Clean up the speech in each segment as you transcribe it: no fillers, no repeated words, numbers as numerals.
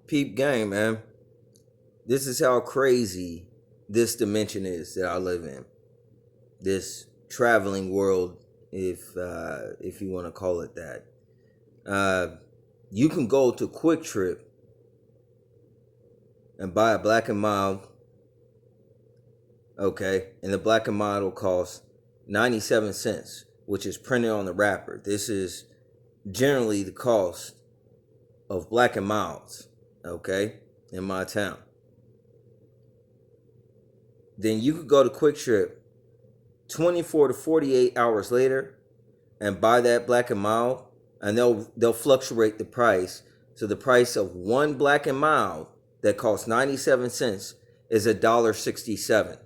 Peep game, man. This is how crazy this dimension is that I live in. This traveling world, if you want to call it that. Uh, you can go to Quick Trip and buy a Black and Mild, okay, and the Black and Mild will cost 97 cents, which is printed on the wrapper. This is generally the cost of Black and Milds, okay, in my town. Then you could go to Quick Trip 24 to 48 hours later and buy that Black and Mild, and they'll fluctuate the price. So the price of one Black and Mild that costs 97 cents is $1.67.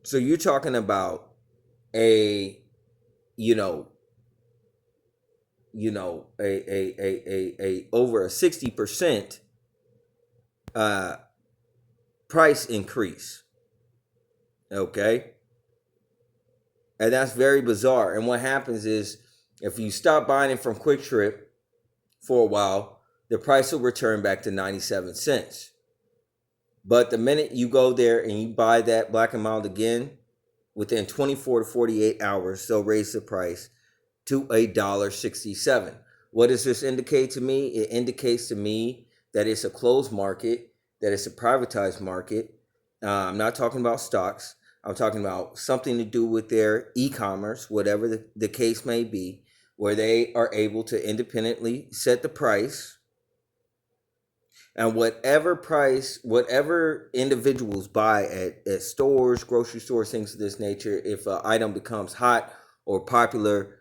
So you're talking about a you know a over a 60% uh price increase. Okay? And that's very bizarre. And what happens is if you stop buying it from Quick Trip for a while, the price will return back to 97 cents. But the minute you go there and you buy that Black and Mild again, within 24 to 48 hours, they'll raise the price to $1.67. What does this indicate to me? It indicates to me that it's a closed market, that it's a privatized market. I'm not talking about stocks. I'm talking about something to do with their e-commerce, whatever the case may be, where they are able to independently set the price. And whatever individuals buy at stores, grocery stores, things of this nature, if an item becomes hot or popular,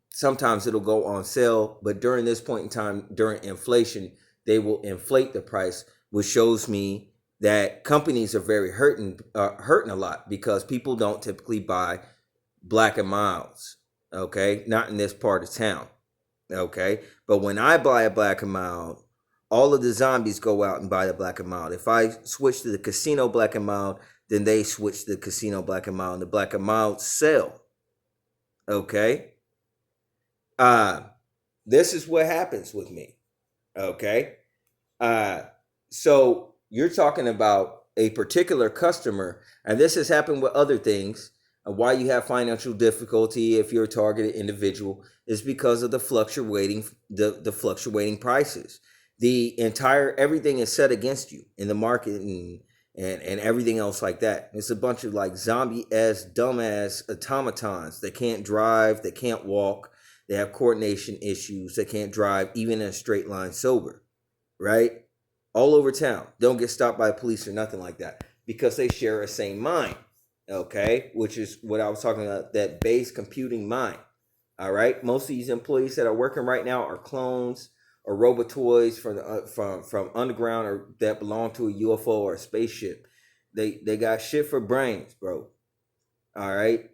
sometimes it'll go on sale. But during this point in time, during inflation, they will inflate the price, which shows me that companies are very hurting a lot because people don't typically buy Black and Milds. Okay, not in this part of town. Okay, but when I buy a Black and Mild, all of the zombies go out and buy the Black and Mild. If I switch to the casino Black and Mild, then they switch to the casino Black and Mild, and the Black and Mild sell. Okay, this is what happens with me. Okay, so you're talking about a particular customer, and this has happened with other things. Why you have financial difficulty if you're a targeted individual is because of the fluctuating prices. The entire everything is set against you in the market and everything else like that. It's a bunch of like zombie ass dumbass automatons that can't drive, they can't walk, they have coordination issues, they can't drive even in a straight line sober, right? All over town. Don't get stopped by police or nothing like that because they share a same mind, okay? Which is what I was talking about, that base computing mind. All right? Most of these employees that are working right now are clones or robotoids from underground or that belong to a UFO or a spaceship. They got shit for brains, bro. All right?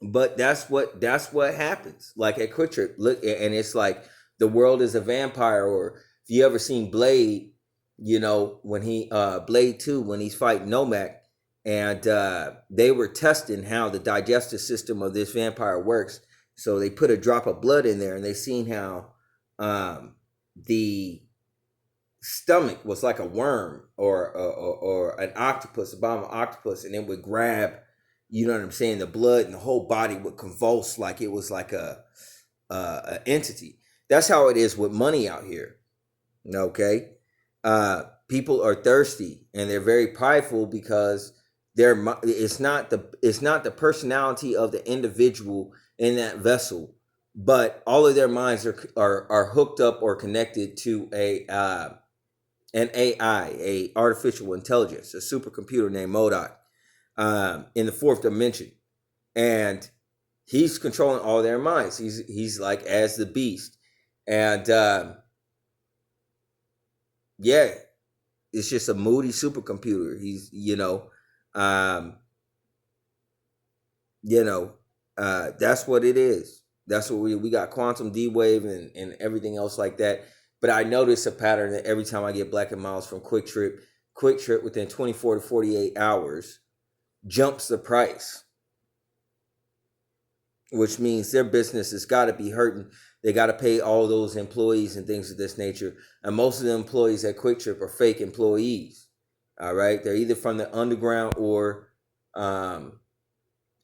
But that's what happens. Like at Quick Trip, look, and it's like the world is a vampire. Or if you ever seen Blade, when he Blade 2, when he's fighting Nomak, and they were testing how the digestive system of this vampire works. So they put a drop of blood in there, and they seen how the stomach was like a worm or an octopus, a bottom of an octopus, and it would grab, you know what I'm saying, the blood, and the whole body would convulse like it was like a entity. That's how it is with money out here. Okay, people are thirsty and they're very prideful because it's not the personality of the individual in that vessel, but all of their minds are hooked up or connected to an AI, a artificial intelligence, a supercomputer named Modoc, in the fourth dimension, and he's controlling all their minds. He's like as the beast, and yeah, it's just a moody supercomputer. He's that's what it is. That's what we got, quantum D wave and everything else like that. But I notice a pattern that every time I get Black and Miles from Quick Trip within 24 to 48 hours jumps the price. which means their business has got to be hurting. They got to pay all those employees and things of this nature. And most of the employees at Quick Trip are fake employees. All right. They're either from the underground or at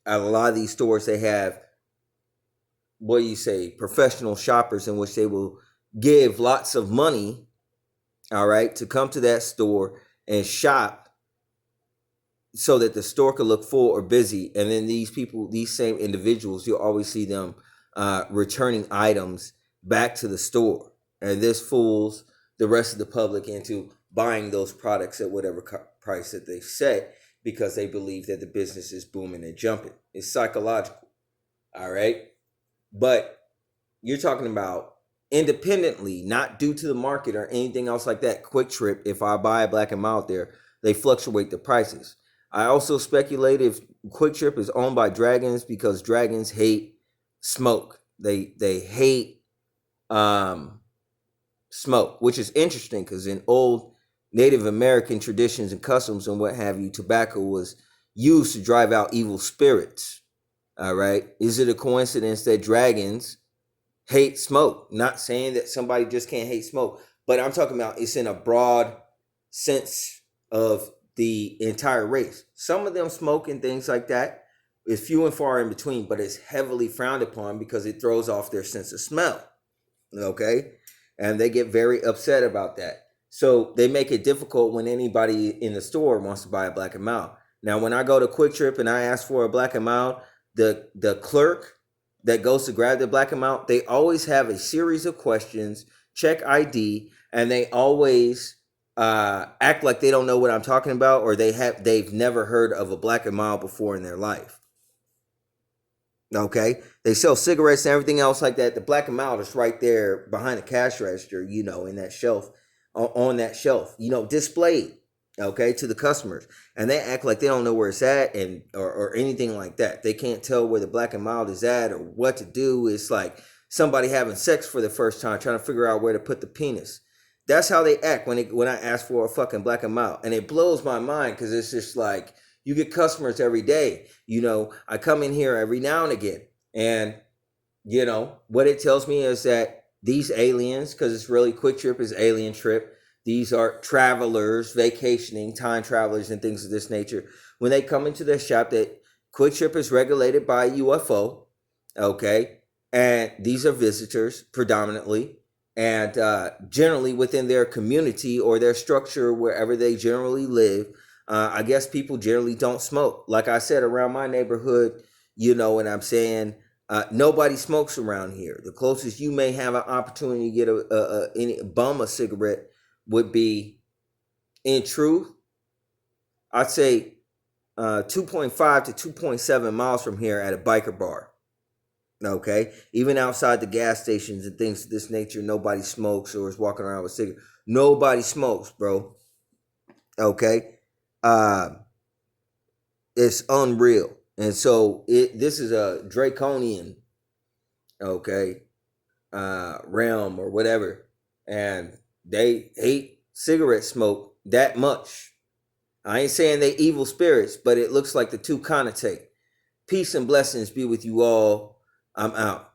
a lot of these stores, they have, what do you say, professional shoppers in which they will give lots of money, all right, to come to that store and shop so that the store could look full or busy. And then these people, these same individuals, you'll always see them returning items back to the store. And this fools the rest of the public into buying those products at whatever price that they set, because they believe that the business is booming and jumping. It's psychological. All right. But you're talking about independently, not due to the market or anything else like that. Quick Trip, if I buy a Black and Mild there, they fluctuate the prices. I also speculate if Quick Trip is owned by dragons, because dragons hate smoke. They hate smoke, which is interesting because in old Native American traditions and customs and what have you, tobacco was used to drive out evil spirits. All right. Is it a coincidence that dragons hate smoke? Not saying that somebody just can't hate smoke, but I'm talking about it's in a broad sense of the entire race. Some of them smoke and things like that. It's few and far in between, but it's heavily frowned upon because it throws off their sense of smell. Okay. And they get very upset about that. So they make it difficult when anybody in the store wants to buy a Black and Mild. Now, when I go to Quick Trip and I ask for a Black and Mild, the clerk that goes to grab the Black and Mild, they always have a series of questions, check ID, and they always act like they don't know what I'm talking about, or they've never heard of a Black and Mild before in their life. Okay, they sell cigarettes and everything else like that. The Black and Mild is right there behind the cash register, in that shelf, on that shelf, displayed, okay, to the customers, and they act like they don't know where it's at and or anything like that. They can't tell where the Black and Mild is at or what to do. It's like somebody having sex for the first time, trying to figure out where to put the penis. That's how they act when I ask for a fucking Black and Mild, and it blows my mind because it's just like, you get customers every day. I come in here every now and again, and what it tells me is that these aliens, because it's really Quick Trip is alien trip. These are travelers, vacationing, time travelers, and things of this nature. When they come into their shop, that Quick Trip is regulated by UFO, okay, and these are visitors predominantly, and generally within their community or their structure, wherever they generally live. I guess people generally don't smoke. Like I said, around my neighborhood, and I'm saying nobody smokes around here. The closest you may have an opportunity to get a cigarette would be, in truth, I'd say 2.5 to 2.7 miles from here at a biker bar. Okay, even outside the gas stations and things of this nature, nobody smokes or is walking around with cigarettes. Nobody smokes, bro. Okay. It's unreal. And so this is a draconian, okay, realm or whatever. And they hate cigarette smoke that much. I ain't saying they evil spirits, but it looks like the two connotate. Peace and blessings be with you all. I'm out.